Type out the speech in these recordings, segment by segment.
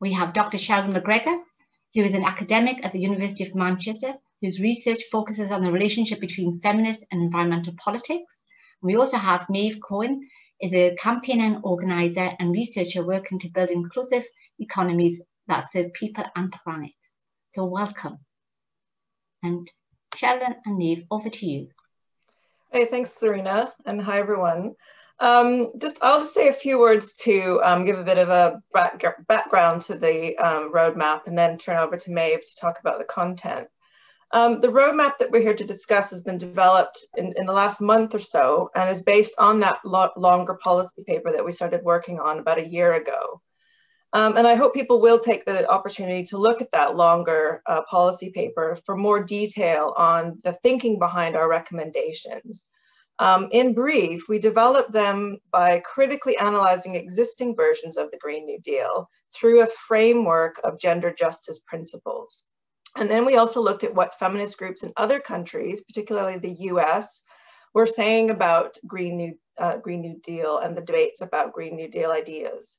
We have Dr. Sherilyn McGregor, who is an academic at the University of Manchester, whose research focuses on the relationship between feminist and environmental politics. We also have Maeve Cohen, is a campaigner, organizer and researcher working to build inclusive economies that serve people and planet. So welcome. And Sherilyn and Maeve, over to you. Hey, thanks, Serena, and hi, everyone. I'll just say a few words to give a bit of a background to the roadmap and then turn over to Maeve to talk about the content. The roadmap that we're here to discuss has been developed in the last month or so and is based on that longer policy paper that we started working on about a year ago. And I hope people will take the opportunity to look at that longer policy paper for more detail on the thinking behind our recommendations. In brief, we developed them by critically analyzing existing versions of the Green New Deal through a framework of gender justice principles. And then we also looked at what feminist groups in other countries, particularly the US, were saying about Green New Deal and the debates about Green New Deal ideas.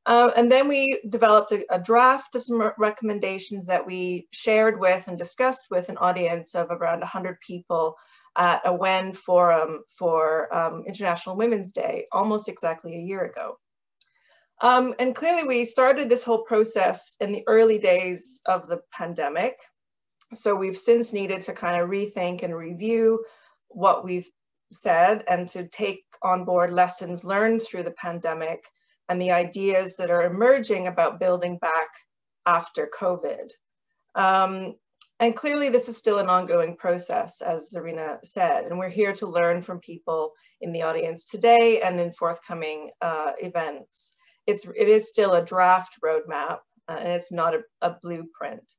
And then we developed a draft of some recommendations that we shared with and discussed with an audience of around 100 people at a WEN forum for International Women's Day, almost exactly a year ago. And clearly we started this whole process in the early days of the pandemic. So we've since needed to kind of rethink and review what we've said and to take on board lessons learned through the pandemic and the ideas that are emerging about building back after COVID. And clearly this is still an ongoing process, as Zarina said, and we're here to learn from people in the audience today and in forthcoming events. It is still a draft roadmap and it's not a blueprint.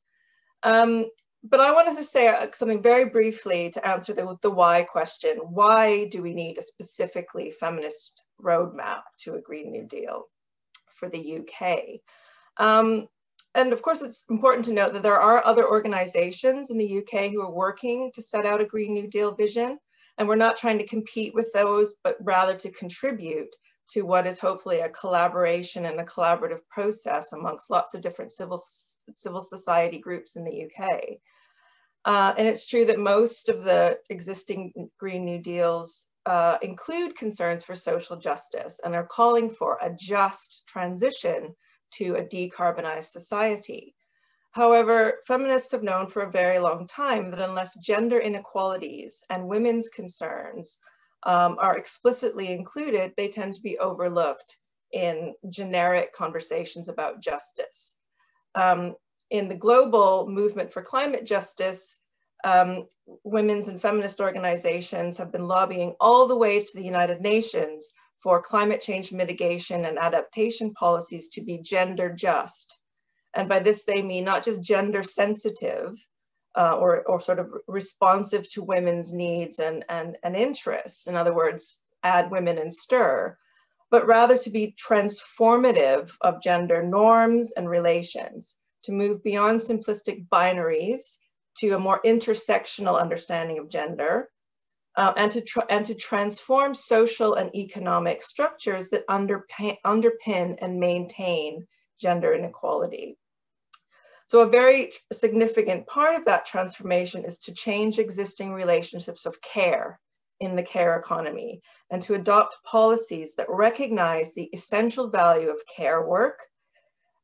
But I wanted to say something very briefly to answer the why question. Why do we need a specifically feminist roadmap to a Green New Deal for the UK? And of course, it's important to note that there are other organizations in the UK who are working to set out a Green New Deal vision. And we're not trying to compete with those, but rather to contribute to what is hopefully a collaboration and a collaborative process amongst lots of different civil society groups in the UK. And it's true that most of the existing Green New Deals include concerns for social justice and are calling for a just transition to a decarbonized society. However, feminists have known for a very long time that unless gender inequalities and women's concerns are explicitly included, they tend to be overlooked in generic conversations about justice. In the global movement for climate justice, women's and feminist organizations have been lobbying all the way to the United Nations for climate change mitigation and adaptation policies to be gender just. And by this, they mean not just gender sensitive or sort of responsive to women's needs and interests. In other words, add women and stir, but rather to be transformative of gender norms and relations, to move beyond simplistic binaries to a more intersectional understanding of gender, and to transform social and economic structures that underpin and maintain gender inequality. So a very significant part of that transformation is to change existing relationships of care in the care economy and to adopt policies that recognize the essential value of care work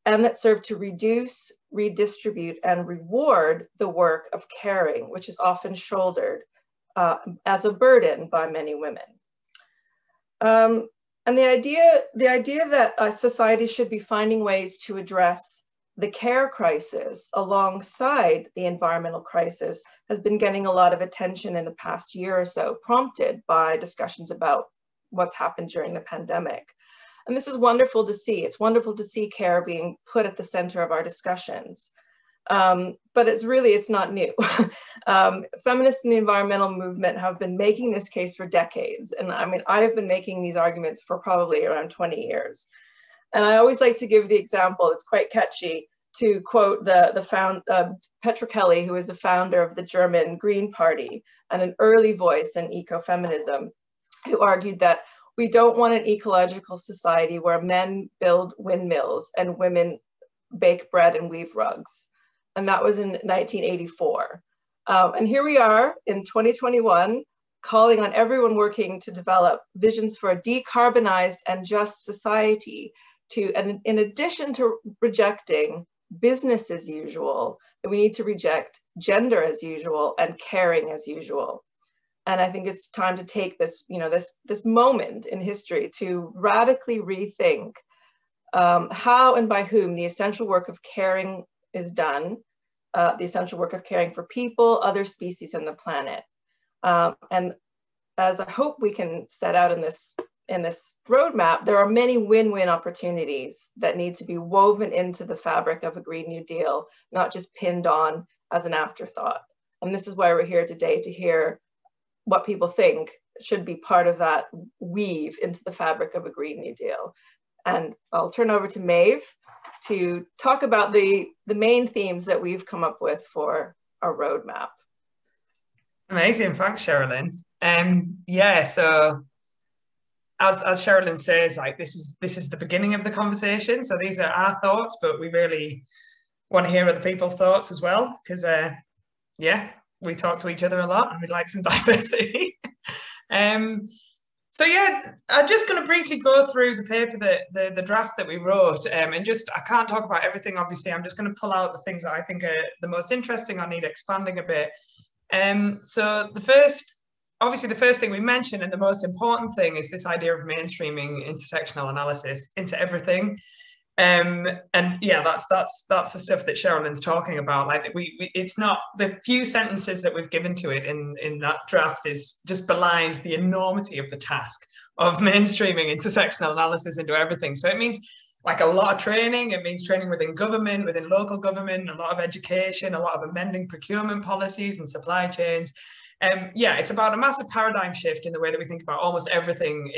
and that serve to reduce, redistribute, and reward the work of caring, which is often shouldered as a burden by many women. And the idea that society should be finding ways to address the care crisis alongside the environmental crisis has been getting a lot of attention in the past year or so, prompted by discussions about what's happened during the pandemic. And this is wonderful to see. It's wonderful to see care being put at the center of our discussions. But it's not new. Feminists in the environmental movement have been making this case for decades. And I mean, I have been making these arguments for probably around 20 years. And I always like to give the example, it's quite catchy, to quote Petra Kelly, who is the founder of the German Green Party and an early voice in ecofeminism, who argued that we don't want an ecological society where men build windmills and women bake bread and weave rugs. And that was in 1984. And here we are in 2021, calling on everyone working to develop visions for a decarbonized and just society and in addition to rejecting business as usual, we need to reject gender as usual and caring as usual. And I think it's time to take this, this moment in history to radically rethink how and by whom the essential work of caring is done, the essential work of caring for people, other species, and the planet. And as I hope we can set out in this roadmap, there are many win-win opportunities that need to be woven into the fabric of a Green New Deal, not just pinned on as an afterthought. And this is why we're here today, to hear what people think should be part of that weave into the fabric of a Green New Deal. And I'll turn over to Maeve to talk about the main themes that we've come up with for our roadmap. Amazing, thanks, Sherilyn. Yeah, so as Sherilyn says, like this is the beginning of the conversation. So these are our thoughts, but we really want to hear other people's thoughts as well, because yeah, we talk to each other a lot and we'd like some diversity. So yeah, I'm just going to briefly go through the paper, the draft that we wrote, and just, I can't talk about everything, obviously. I'm just going to pull out the things that I think are the most interesting or need expanding a bit. So the first thing we mentioned, and the most important thing, is this idea of mainstreaming intersectional analysis into everything. And yeah, that's the stuff that Sherilyn's talking about. Like it's not, the few sentences that we've given to it in that draft is just belies the enormity of the task of mainstreaming intersectional analysis into everything. So it means like a lot of training. It means training within government, within local government, a lot of education, a lot of amending procurement policies and supply chains. Yeah, it's about a massive paradigm shift in the way that we think about almost everything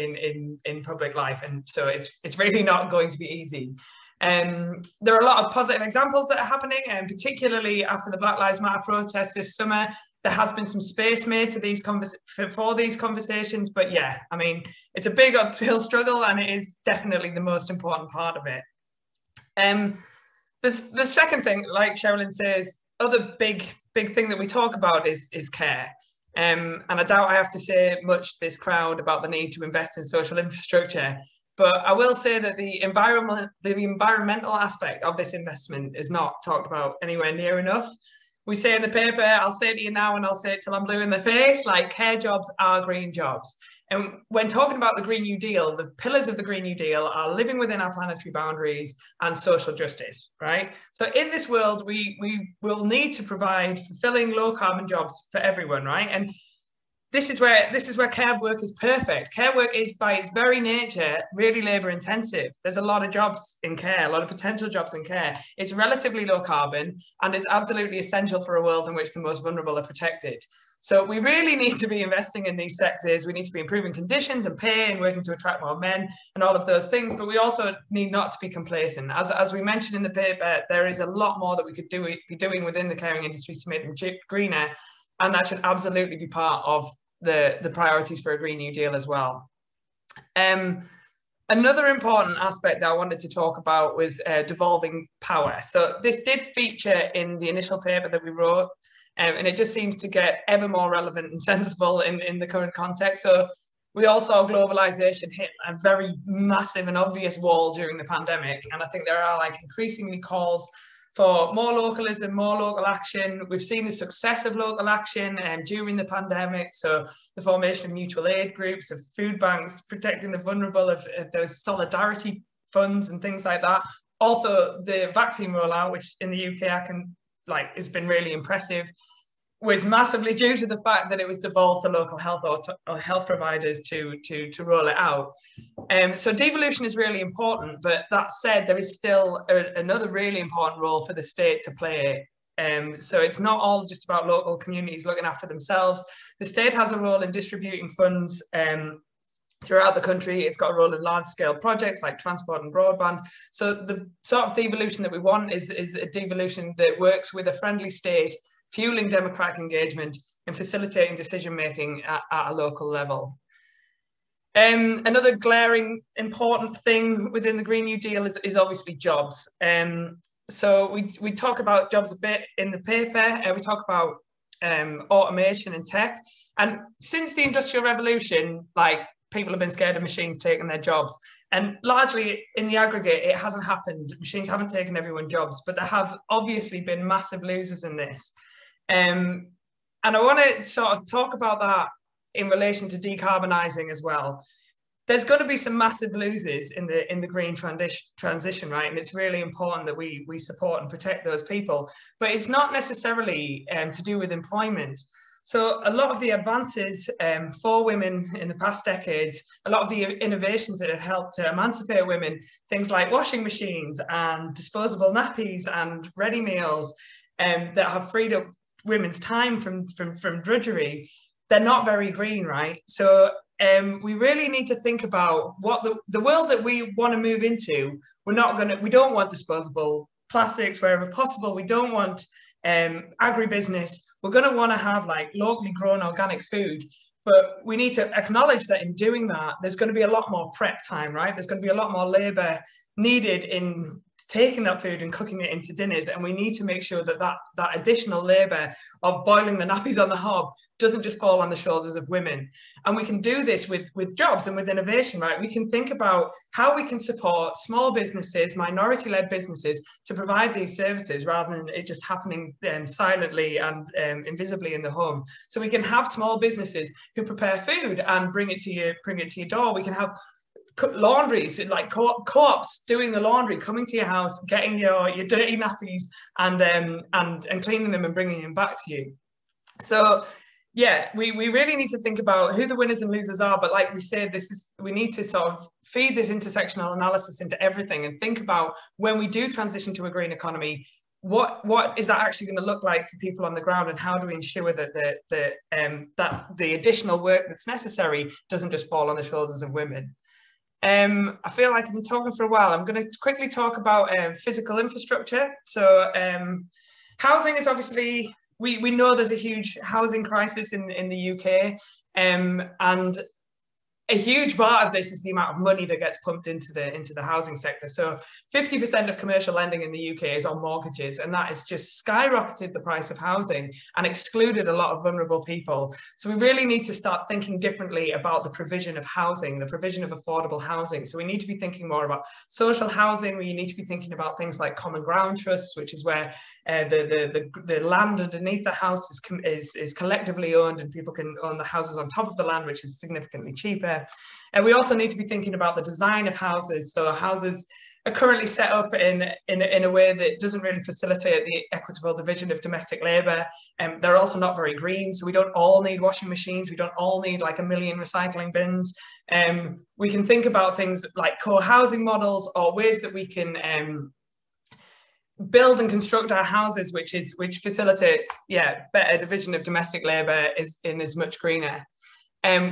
in public life. And so it's really not going to be easy. There are a lot of positive examples that are happening, and particularly after the Black Lives Matter protests this summer, there has been some space made to for these conversations. But yeah, I mean, it's a big uphill struggle, and it is definitely the most important part of it. The second thing, like Sherilyn says, other big thing that we talk about is care. And I doubt I have to say much to this crowd about the need to invest in social infrastructure, but I will say that the environmental aspect of this investment is not talked about anywhere near enough. We say in the paper, I'll say it to you now and I'll say it till I'm blue in the face, like care jobs are green jobs. And when talking about the Green New Deal, the pillars of the Green New Deal are living within our planetary boundaries and social justice, right? So in this world, we will need to provide fulfilling low carbon jobs for everyone, right? And this is where care work is perfect. Care work is, by its very nature, really labour intensive. There's a lot of jobs in care, a lot of potential jobs in care. It's relatively low carbon, and it's absolutely essential for a world in which the most vulnerable are protected. So we really need to be investing in these sectors. We need to be improving conditions and pay and working to attract more men and all of those things. But we also need not to be complacent. As we mentioned in the paper, there is a lot more that we could be doing within the caring industry to make them greener. And that should absolutely be part of the priorities for a Green New Deal as well. Another important aspect that I wanted to talk about was devolving power. So this did feature in the initial paper that we wrote, and it just seems to get ever more relevant and sensible in the current context. So we all saw globalization hit a very massive and obvious wall during the pandemic. And I think there are like increasingly calls for more localism, more local action. We've seen the success of local action during the pandemic. So the formation of mutual aid groups, of food banks, protecting the vulnerable, of those solidarity funds and things like that. Also the vaccine rollout, which in the UK has been really impressive, was massively due to the fact that it was devolved to local health or health providers to roll it out. So devolution is really important, but that said, there is still another really important role for the state to play. So it's not all just about local communities looking after themselves. The state has a role in distributing funds throughout the country. It's got a role in large-scale projects like transport and broadband. So the sort of devolution that we want is a devolution that works with a friendly state, fueling democratic engagement and facilitating decision-making at a local level. Another glaring important thing within the Green New Deal is obviously jobs. So we talk about jobs a bit in the paper. We talk about automation and tech. And since the Industrial Revolution, like, people have been scared of machines taking their jobs. And largely in the aggregate, it hasn't happened. Machines haven't taken everyone's jobs, but there have obviously been massive losers in this. And I want to sort of talk about that in relation to decarbonising as well. There's going to be some massive losers in the green transition, right? And it's really important that we support and protect those people. But it's not necessarily to do with employment. So a lot of the advances for women in the past decades, a lot of the innovations that have helped to emancipate women, things like washing machines and disposable nappies and ready meals, that have freed up women's time from drudgery, they're not very green, right? So we really need to think about what the world that we want to move into. We don't want disposable plastics wherever possible. We don't want agribusiness. We're going to want to have like locally grown organic food, but we need to acknowledge that in doing that, there's going to be a lot more prep time, right? There's going to be a lot more labour needed in taking that food and cooking it into dinners, and we need to make sure that that additional labour of boiling the nappies on the hob doesn't just fall on the shoulders of women. And we can do this with jobs and with innovation, right? We can think about how we can support small businesses, minority-led businesses, to provide these services rather than it just happening silently and invisibly in the home. So we can have small businesses who prepare food and bring it to your door. We can have laundries, like co-ops doing the laundry, coming to your house, getting your dirty nappies and cleaning them and bringing them back to you. So yeah, we really need to think about who the winners and losers are. But like we said, we need to sort of feed this intersectional analysis into everything and think about, when we do transition to a green economy, what is that actually going to look like for people on the ground, and how do we ensure that the additional work that's necessary doesn't just fall on the shoulders of women. I feel like I've been talking for a while. I'm going to quickly talk about physical infrastructure. So housing is obviously, we know there's a huge housing crisis in the UK, and a huge part of this is the amount of money that gets pumped into the housing sector. So 50% of commercial lending in the UK is on mortgages, and that has just skyrocketed the price of housing and excluded a lot of vulnerable people. So we really need to start thinking differently about the provision of housing, the provision of affordable housing. So we need to be thinking more about social housing. We need to be thinking about things like common ground trusts, which is where the land underneath the house is collectively owned, and people can own the houses on top of the land, which is significantly cheaper. And we also need to be thinking about the design of houses. So houses are currently set up in a way that doesn't really facilitate the equitable division of domestic labour. They're also not very green, so we don't all need washing machines. We don't all need like 1 million recycling bins. We can think about things like co-housing models, or ways that we can build and construct our houses, which facilitates, better division of domestic labour is much greener.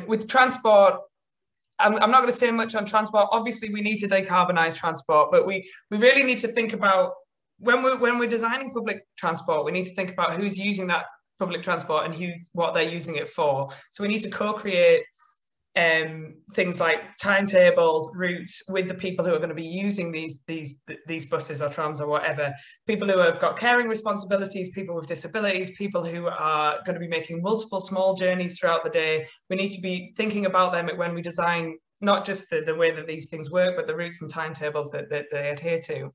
With transport, I'm not going to say much on transport. Obviously, we need to decarbonise transport, but we really need to think about, when we're designing public transport, we need to think about who's using that public transport and what they're using it for. So we need to co-create things like timetables, routes with the people who are going to be using these buses or trams or whatever. People who have got caring responsibilities, people with disabilities, people who are going to be making multiple small journeys throughout the day. We need to be thinking about them when we design not just the way that these things work, but the routes and timetables that they adhere to.